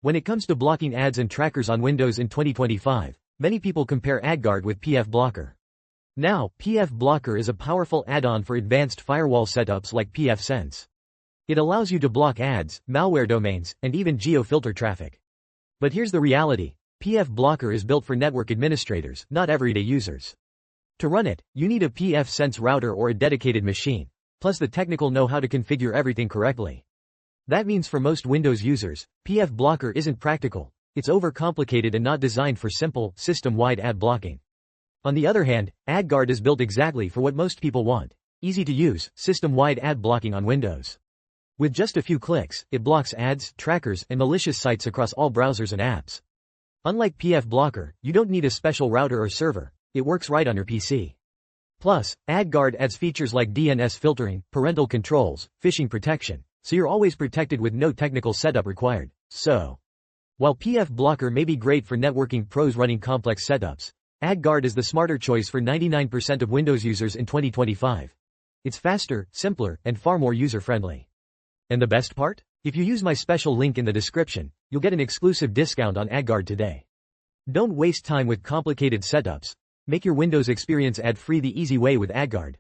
When it comes to blocking ads and trackers on Windows in 2025, many people compare Adguard with pfBlocker. Now, pfBlocker is a powerful add-on for advanced firewall setups like pfSense. It allows you to block ads, malware domains, and even geo-filter traffic. But here's the reality. pfBlocker is built for network administrators, not everyday users. To run it, you need a pfSense router or a dedicated machine, plus the technical know-how to configure everything correctly. That means for most Windows users, pfBlocker isn't practical. It's overcomplicated and not designed for simple, system-wide ad blocking. On the other hand, Adguard is built exactly for what most people want: easy to use, system-wide ad blocking on Windows. With just a few clicks, it blocks ads, trackers, and malicious sites across all browsers and apps. Unlike pfBlocker, you don't need a special router or server. It works right on your PC. Plus, Adguard adds features like DNS filtering, parental controls, phishing protection, so you're always protected with no technical setup required. So, while pfBlocker may be great for networking pros running complex setups, Adguard is the smarter choice for 99% of Windows users in 2025. It's faster, simpler, and far more user-friendly. And the best part? If you use my special link in the description, you'll get an exclusive discount on Adguard today. Don't waste time with complicated setups. Make your Windows experience ad-free the easy way with Adguard.